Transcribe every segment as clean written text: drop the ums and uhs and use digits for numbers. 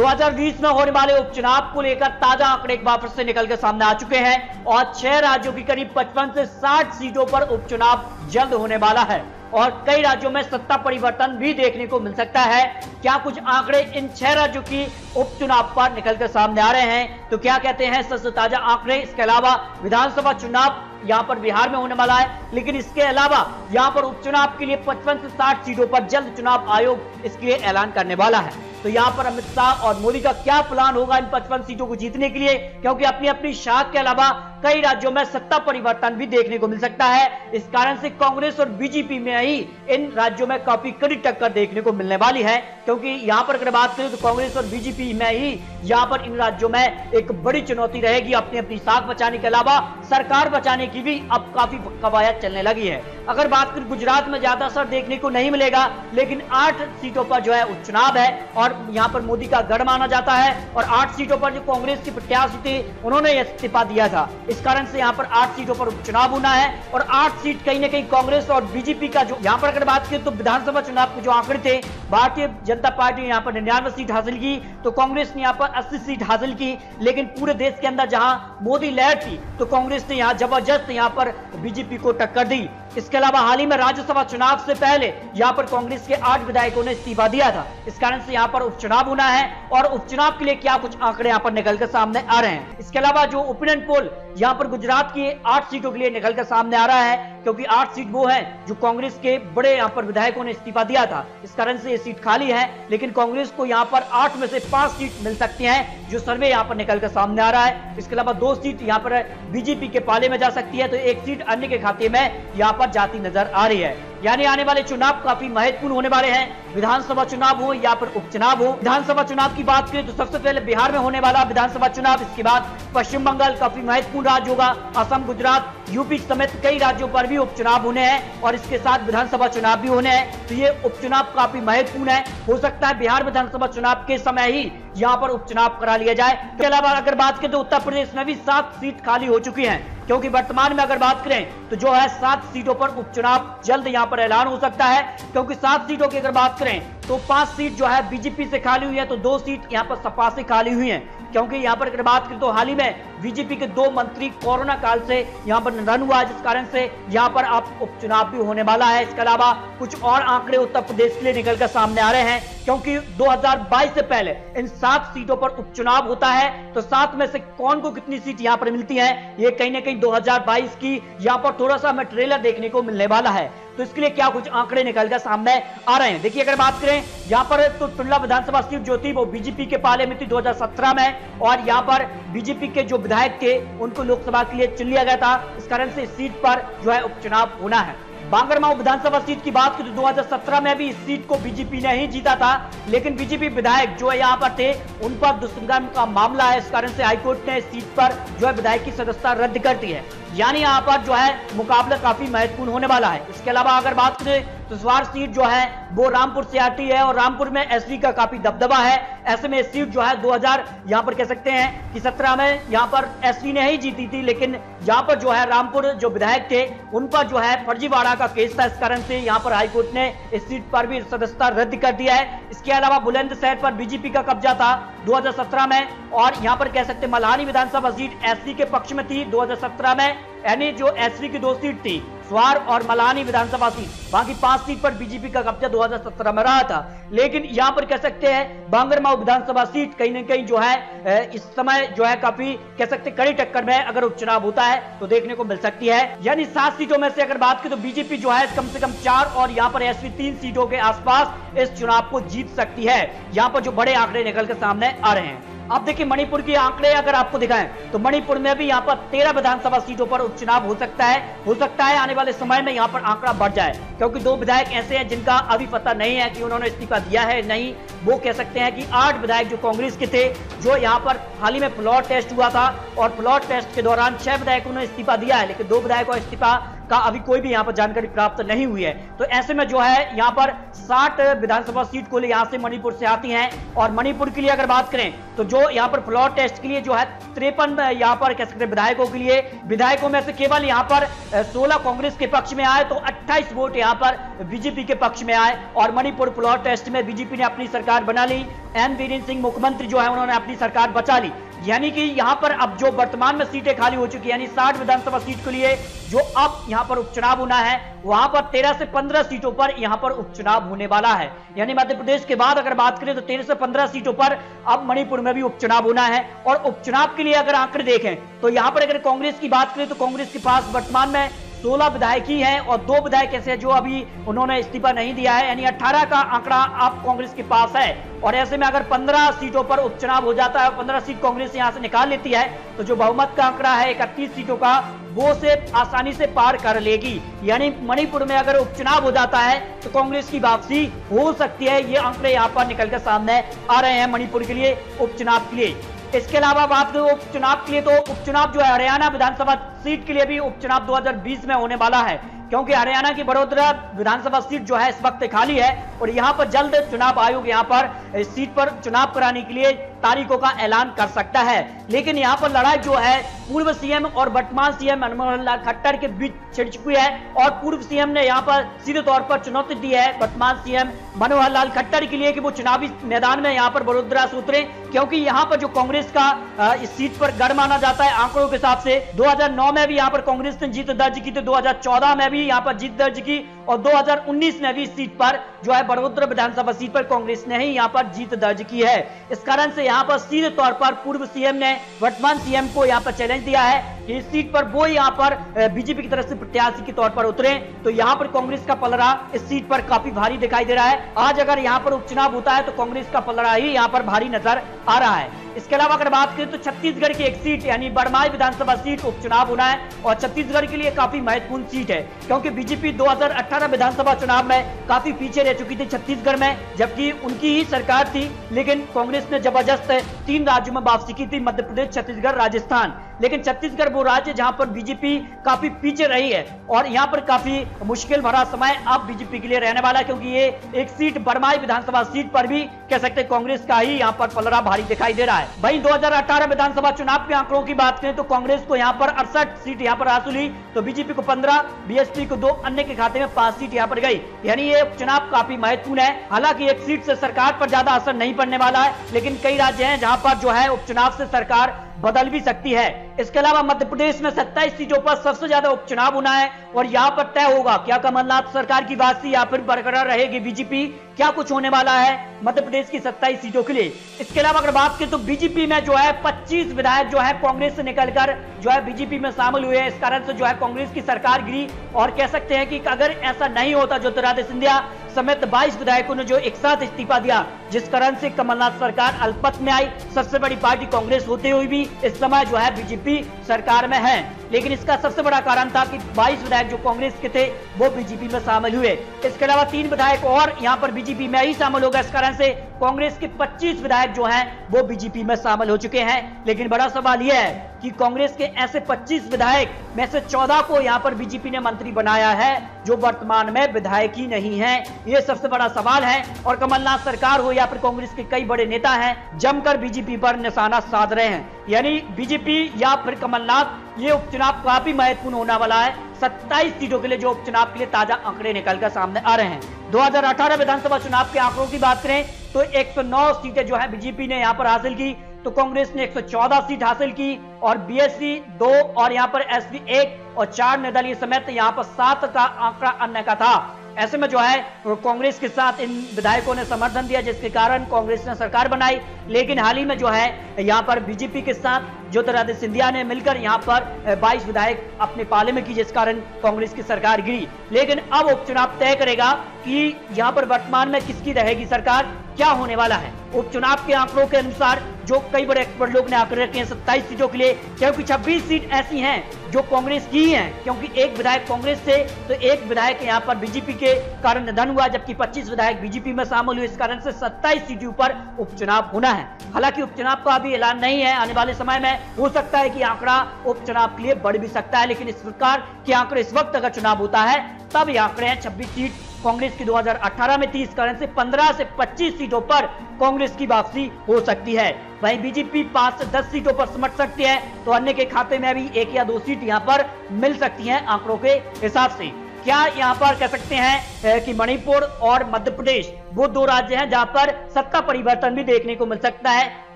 2020 में होने वाले उपचुनाव को लेकर ताजा आंकड़े एक बार फिर से निकल कर सामने आ चुके हैं और 6 राज्यों की करीब 55 से 60 सीटों पर उपचुनाव जल्द होने वाला है और कई राज्यों में सत्ता परिवर्तन भी देखने को मिल सकता है। क्या कुछ आंकड़े इन 6 राज्यों की उपचुनाव पर निकलकर सामने आ रहे हैं, तो क्या कहते हैं सबसे ताजा आंकड़े। इसके अलावा विधानसभा चुनाव यहां पर बिहार में होने वाला है, लेकिन इसके अलावा यहां पर उपचुनाव के लिए 55 से 60 सीटों पर जल्द चुनाव आयोग इसके लिए ऐलान करने वाला है। तो यहां पर अमित शाह और मोदी का क्या प्लान होगा इन 55 सीटों को जीतने के लिए, क्योंकि अपनी अपनी शाख के अलावा कई राज्यों में सत्ता परिवर्तन भी देखने को मिल सकता है। इस कारण से कांग्रेस और बीजेपी में ही इन राज्यों में काफी कड़ी टक्कर देखने को मिलने वाली है, क्योंकि यहां पर अगर बात करें तो कांग्रेस और बीजेपी में ही यहां पर इन राज्यों में एक बड़ी चुनौती रहेगी। अपनी अपनी शाख बचाने के अलावा सरकार बचाने की भी अब काफी कवायद चलने लगी है। अगर बात करें गुजरात में ज्यादा असर देखने को नहीं मिलेगा, लेकिन 8 सीटों पर जो है उपचुनाव है और यहां पर मोदी का गढ़ माना जाता है और 8 सीटों पर जो कांग्रेस के प्रत्याशी थे उन्होंने इस्तीफा दिया था। इस कारण से यहां पर 8 सीटों पर उपचुनाव होना है और 8 सीट कहीं ना कहीं कांग्रेस और बीजेपी का जो यहां पर अगर बात करें तो विधानसभा चुनाव के जो आंकड़े थे, भारतीय जनता पार्टी ने यहां पर 99 सीट हासिल की तो कांग्रेस ने यहां पर 80 सीट हासिल की। लेकिन पूरे देश के अंदर जहां मोदी लहर थी तो कांग्रेस ने यहां जबरदस्त यहां पर बीजेपी को टक्कर दी। इसके अलावा हाल ही में राज्यसभा चुनाव से पहले यहां पर कांग्रेस के 8 विधायकों ने इस्तीफा दिया था। इस कारण से यहां पर उपचुनाव होना है और उपचुनाव के लिए क्या कुछ आंकड़े यहां पर निकलकर सामने आ रहे हैं। इसके अलावा जो ओपिनियन पोल यहां पर गुजरात की 8 सीटों के लिए निकलकर सामने आ रहा है, क्योंकि 8 सीट वो है जो कांग्रेस के बड़े यहां पर विधायकों ने इस्तीफा दिया था। इस कारण से ये सीट खाली है, लेकिन कांग्रेस को यहां पर 8 में से 5 सीट मिल सकती हैं जो सर्वे यहां पर निकलकर सामने आ रहा है। इसके अलावा 2 सीट यहां पर बीजेपी के पाले में जा सकती है, तो 1 सीट अन्य के खाते में यहां पर जाती नजर आ रही है। यानी आने वाले चुनाव काफी महत्वपूर्ण होने वाले हैं, विधानसभा चुनाव हो या फिर उपचुनाव हो। विधानसभा चुनाव की बात करें तो सबसे पहले बिहार में होने वाला विधानसभा चुनाव, इसके बाद पश्चिम बंगाल काफी महत्वपूर्ण राज्य होगा, असम, गुजरात, यूपी समेत कई राज्यों पर भी उपचुनाव होने हैं और इसके साथ विधानसभा चुनाव भी होने हैं। तो ये उपचुनाव काफी महत्वपूर्ण है। हो सकता है बिहार विधानसभा चुनाव के समय ही यहाँ पर उपचुनाव करा लिया जाए। इसके अलावा अगर बात करें तो उत्तर प्रदेश में भी 7 सीट खाली हो चुकी हैं, क्योंकि वर्तमान में अगर बात करें तो जो है 7 सीटों पर उपचुनाव जल्द यहां पर ऐलान हो सकता है। क्योंकि 7 सीटों की अगर बात करें तो 5 सीट जो है बीजेपी से खाली हुई है, तो 2 सीट यहां पर सपा से खाली हुई हैं। क्योंकि यहां पर अगर बात करें तो हाल ही में बीजेपी के 2 मंत्री कोरोना काल से यहां पर निधन हुआ, जिस कारण से यहां पर अब उपचुनाव भी होने वाला है। इसके अलावा कुछ और आंकड़े उत्तर प्रदेश के लिए निकलकर सामने आ रहे हैं, क्योंकि 2022 से पहले इन 7 सीटों पर उपचुनाव होता है, तो 7 में से कौन को कितनी सीट यहां पर मिलती है, ये कहीं ना कहीं 2022 की यहां पर थोड़ा सा हमें ट्रेलर देखने को मिलने वाला है। तो इसके लिए क्या कुछ आंकड़े निकलकर सामने आ रहे हैं। देखिए अगर बात करें यहां पर तो टुंडला विधानसभा सीट जो थी वो बीजेपी के पाले में थी 2017 में, और यहां पर बीजेपी के जो विधायक थे उनको लोकसभा के लिए चुन लिया गया था। इस कारण से इस सीट पर जो है उपचुनाव होना है। बांगरमाऊ विधानसभा सीट की बात करें तो 2017 में भी इस सीट को बीजेपी ने ही जीता था, लेकिन बीजेपी विधायक जो यहाँ पर थे उन पर दुष्कर्म का मामला है। इस कारण से हाईकोर्ट ने इस सीट पर जो है विधायक की सदस्यता रद्द कर दी है। यानी यहाँ पर जो है मुकाबला काफी महत्वपूर्ण होने वाला है। इसके अलावा अगर बात करें तो स्वार सीट जो है वो रामपुर से आती है और रामपुर में एसपी का काफी दबदबा है। ऐसे में सीट जो है 2000 यहाँ पर कह सकते हैं कि 17 में यहाँ पर एसपी ने ही जीती थी, लेकिन यहाँ पर जो है रामपुर जो विधायक थे उन पर जो है फर्जीवाड़ा का केस था। इस कारण से यहाँ पर हाईकोर्ट ने इस सीट पर भी सदस्यता रद्द कर दिया है। इसके अलावा बुलंदशहर पर बीजेपी का कब्जा था 2017 में, और यहाँ पर कह सकते मल्हानी विधानसभा सीट एसपी के पक्ष में थी 2017 में। यानी जो एसपी की 2 सीट थी स्वार और मल्हानी विधानसभा सीट, बाकी 5 सीट पर बीजेपी का कब्जा 2017 में रहा था। लेकिन यहां पर कह सकते हैं बांगरमाऊ विधानसभा सीट कहीं ना कहीं जो है इस समय जो है काफी कह सकते कड़ी टक्कर में अगर उपचुनाव होता है तो देखने को मिल सकती है। यानी 7 सीटों में से अगर बात करें तो बीजेपी जो है कम से कम 4 और यहाँ पर एसपी 3 सीटों के आसपास इस चुनाव को जीत सकती है। यहाँ पर जो बड़े आंकड़े निकलकर सामने आ रहे हैं। अब देखिए मणिपुर के आंकड़े अगर आपको दिखाएं तो मणिपुर में भी यहाँ पर 13 विधानसभा सीटों पर उपचुनाव हो सकता है आने वाले समय में यहाँ पर आंकड़ा बढ़ जाए, क्योंकि 2 विधायक ऐसे हैं जिनका अभी पता नहीं है कि उन्होंने इस्तीफा दिया है नहीं। वो कह सकते हैं कि 8 विधायक जो कांग्रेस के थे, जो यहाँ पर हाल ही में फ्लोर टेस्ट हुआ था और फ्लोर टेस्ट के दौरान 6 विधायकों ने इस्तीफा दिया है, लेकिन 2 विधायकों का इस्तीफा का अभी कोई भी यहाँ पर जानकारी प्राप्त नहीं हुई है। तो ऐसे में जो है यहाँ पर 60 विधानसभा सीट को यहाँ से मणिपुर से आती हैं। और मणिपुर के लिए अगर बात करें तो जो यहाँ पर फ्लोर टेस्ट के लिए जो है 53 यहाँ पर कह सकते विधायकों के लिए, विधायकों में से केवल यहाँ पर 16 कांग्रेस के पक्ष में आए, तो 28 वोट यहाँ पर बीजेपी के पक्ष में आए। और मणिपुर फ्लोर टेस्ट में बीजेपी ने अपनी सरकार बना ली। एन बीरेन सिंह मुख्यमंत्री जो है उन्होंने अपनी सरकार बचा ली। यानी कि यहां पर अब जो वर्तमान में सीटें खाली हो चुकी है, यानी 60 विधानसभा सीट के लिए जो अब यहां पर उपचुनाव होना है, वहां पर 13 से 15 सीटों पर यहां पर उपचुनाव होने वाला है। यानी मध्य प्रदेश के बाद अगर बात करें तो 13 से 15 सीटों पर अब मणिपुर में भी उपचुनाव होना है। और उपचुनाव के लिए अगर आंकड़े देखें तो यहां पर अगर कांग्रेस की बात करें तो कांग्रेस के पास वर्तमान में 16 विधायक ही हैं और 2 विधायक ऐसे जो अभी उन्होंने इस्तीफा नहीं दिया है, यानी 18 का आंकड़ा अब कांग्रेस के पास है। और ऐसे में अगर 15 सीटों पर उपचुनाव हो जाता है, 15 सीट कांग्रेस यहां से निकाल लेती है, तो जो बहुमत का आंकड़ा है 31 सीटों का, वो से आसानी से पार कर लेगी। यानी मणिपुर में अगर उपचुनाव हो जाता है तो कांग्रेस की वापसी हो सकती है। ये आंकड़े यहां पर निकलकर सामने आ रहे हैं मणिपुर के लिए उपचुनाव के लिए। इसके अलावा बात करें उपचुनाव के लिए तो उपचुनाव जो है हरियाणा विधानसभा सीट के लिए भी उपचुनाव 2020 में होने वाला है, क्योंकि हरियाणा की बड़ोदरा विधानसभा सीट जो है इस वक्त खाली है और यहां पर जल्द चुनाव आयोग यहां पर इस सीट पर चुनाव कराने के लिए तारीखों का ऐलान कर सकता है। लेकिन यहां पर लड़ाई जो है पूर्व सीएम और वर्तमान सीएम मनमोहन लाल खट्टर के बीच छिड़ चुकी है। और पूर्व सीएम ने यहां पर सीधे तौर पर चुनौती दी है वर्तमान सीएम मनोहर लाल खट्टर के लिए कि वो चुनावी मैदान में यहां पर बड़ोदरा से उतरे, क्योंकि यहां पर जो कांग्रेस का इस सीट पर गढ़ माना जाता है आंकड़ों के हिसाब से 2009 में भी यहां पर कांग्रेस ने जीत दर्ज की थी, 2014 में भी यहां पर जीत दर्ज की और 2019 में भी इस सीट पर जो है बड़ोदरा विधानसभा सीट पर कांग्रेस ने ही यहां पर जीत दर्ज की है। इस कारण से यहां पर सीधे तौर पर पूर्व सीएम ने वर्तमान सीएम को यहां पर चैलेंज दिया है कि इस सीट पर वो यहां पर बीजेपी की तरफ से प्रत्याशी के तौर पर उतरे। तो यहां पर कांग्रेस का पलड़ा इस सीट पर काफी भारी दिखाई दे रहा है। आज अगर यहां पर उपचुनाव होता है तो कांग्रेस का पलड़ा ही यहां पर भारी नजर आ रहा है। इसके अलावा अगर बात करें तो छत्तीसगढ़ की एक सीट यानी बड़माई विधानसभा सीट उपचुनाव होना है और छत्तीसगढ़ के लिए काफी महत्वपूर्ण सीट है, क्योंकि बीजेपी 2018 विधानसभा चुनाव में काफी पीछे रह चुकी थी छत्तीसगढ़ में, जबकि उनकी ही सरकार थी। लेकिन कांग्रेस ने जबरदस्त 3 राज्यों में वापसी की थी, मध्य प्रदेश, छत्तीसगढ़, राजस्थान। लेकिन छत्तीसगढ़ वो राज्य जहां पर बीजेपी काफी पीछे रही है और यहां पर काफी मुश्किल भरा समय अब बीजेपी के लिए रहने वाला है, क्योंकि ये एक सीट बड़माई विधानसभा सीट पर भी कह सकते कांग्रेस का ही यहां पर पलड़ा भारी दिखाई दे रहा है। वहीं 2018 विधानसभा चुनाव के आंकड़ों की बात करें तो कांग्रेस को यहां पर 68 सीट यहां पर हासिल हुई, तो बीजेपी को 15, बीएसपी को 2, अन्य के खाते में 5 सीट यहां पर गई। यानी ये चुनाव काफी महत्वपूर्ण है। हालांकि एक सीट से सरकार पर ज्यादा असर नहीं पड़ने वाला है, लेकिन कई राज्य हैं जहां पर जो है उपचुनाव से सरकार बदल भी सकती है। इसके अलावा मध्य प्रदेश में 27 सीटों पर सबसे ज्यादा उपचुनाव होना है और यहां पर तय होगा क्या कमलनाथ सरकार की वापसी या फिर बरकरार रहेगी बीजेपी, क्या कुछ होने वाला है मध्य प्रदेश की 27 सीटों के लिए। इसके अलावा अगर बात करें तो बीजेपी में जो है 25 विधायक जो है कांग्रेस से निकलकर जो है बीजेपी में शामिल हुए हैं। इस कारण से जो है कांग्रेस की सरकार गिरी और कह सकते हैं कि अगर ऐसा नहीं होता ज्योतिरादित्य सिंधिया समेत 22 विधायकों ने जो एक साथ इस्तीफा दिया, जिस कारण से कमलनाथ सरकार अल्पमत में आई। सबसे बड़ी पार्टी कांग्रेस होते हुए भी इस समय जो है बीजेपी सरकार में है, लेकिन इसका सबसे बड़ा कारण था कि 22 विधायक जो कांग्रेस के थे वो बीजेपी में शामिल हुए। इसके अलावा 3 विधायक और यहां पर बीजेपी में ही शामिल हो गए। इस कारण से कांग्रेस के 25 विधायक जो हैं वो बीजेपी में शामिल हो चुके हैं। लेकिन बड़ा सवाल यह है कि कांग्रेस के ऐसे 25 विधायक में से 14 को यहां पर बीजेपी ने मंत्री बनाया है जो वर्तमान में विधायक ही नहीं है। ये सबसे बड़ा सवाल है और कमलनाथ सरकार हो या फिर कांग्रेस के कई बड़े नेता हैं जमकर बीजेपी पर निशाना साध रहे हैं। यानी बीजेपी या फिर कमलनाथ, ये उपचुनाव काफी महत्वपूर्ण होने वाला है। 27 सीटों के लिए जो उपचुनाव के लिए ताजा आंकड़े निकलकर सामने आ रहे हैं। 2018 विधानसभा चुनाव के आंकड़ों की बात करें तो 109 सीटें जो है बीजेपी ने यहां पर हासिल की, तो कांग्रेस ने 114 सीट हासिल की और बीएसपी 2 और यहां पर एसपी 1 और 4 निर्दलीय समेत यहां पर 7 का आंकड़ा अन्य का था। ऐसे में जो है कांग्रेस के साथ इन विधायकों ने समर्थन दिया, जिसके कारण कांग्रेस ने सरकार बनाई। लेकिन हाल ही में जो है यहां पर बीजेपी के साथ ज्योतिरादित्य सिंधिया ने मिलकर यहां पर 22 विधायक अपने पाले में की, जिस कारण कांग्रेस की सरकार गिरी। लेकिन अब उपचुनाव तय करेगा कि यहां पर वर्तमान में किसकी रहेगी सरकार, क्या होने वाला है। उपचुनाव के आंकड़ों के अनुसार जो कई बड़े एक्सपर्ट लोग ने आंकड़े रखे हैं 27 सीटों के लिए, क्योंकि 26 सीट ऐसी हैं जो कांग्रेस की ही हैं, क्योंकि एक विधायक कांग्रेस से तो एक विधायक यहां पर बीजेपी के कारण निधन हुआ, जबकि 25 विधायक बीजेपी में शामिल हुए। इस कारण से 27 सीटों पर उपचुनाव होना है। हालांकि उपचुनाव का अभी ऐलान नहीं है, आने वाले समय में हो सकता है कि आंकड़ा उपचुनाव के लिए बढ़ भी सकता है, लेकिन इस प्रकार के आंकड़े इस वक्त अगर चुनाव होता है तब ये आंकड़े हैं 26 सीट कांग्रेस की 2018 में थी। इस कारण से 15 से 25 सीटों पर कांग्रेस की वापसी हो सकती है। वहीं बीजेपी 5 से 10 सीटों पर सिमट सकती है, तो अन्य के खाते में भी 1 या 2 सीट यहां पर मिल सकती हैं आंकड़ों के हिसाब से। क्या यहां पर कह सकते हैं कि मणिपुर और मध्य प्रदेश वो 2 राज्य हैं जहां पर सत्ता परिवर्तन भी देखने को मिल सकता है।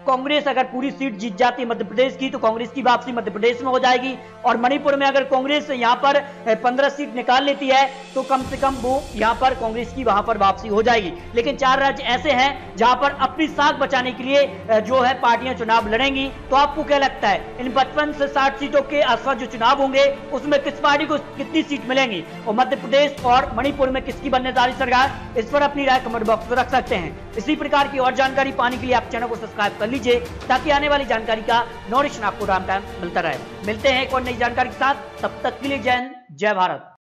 कांग्रेस अगर पूरी सीट जीत जाती है मध्य प्रदेश की, तो कांग्रेस की वापसी मध्य प्रदेश में हो जाएगी, और मणिपुर में अगर कांग्रेस यहां पर 15 सीट निकाल लेती है तो कम से कम वो यहां पर कांग्रेस की वहां पर वापसी हो जाएगी। लेकिन 4 राज्य ऐसे हैं जहां पर अपनी साख बचाने के लिए जो है पार्टियां चुनाव लड़ेंगी। तो आपको क्या लगता है इन 55 से 60 सीटों के आसपास जो चुनाव होंगे उसमें किस पार्टी को कितनी सीट मिलेंगी, और मध्य प्रदेश और मणिपुर में किसकी बनने जा रही सरकार? इस पर अपनी राय कमेंट बॉक्स में रख सकते हैं। इसी प्रकार की और जानकारी पाने के लिए आप चैनल को सब्सक्राइब कर लीजिए, ताकि आने वाली जानकारी का नोटिफिकेशन आपको टाइम मिलता रहे। मिलते हैं एक और नई जानकारी के साथ, तब तक के लिए जय हिंद, जय भारत।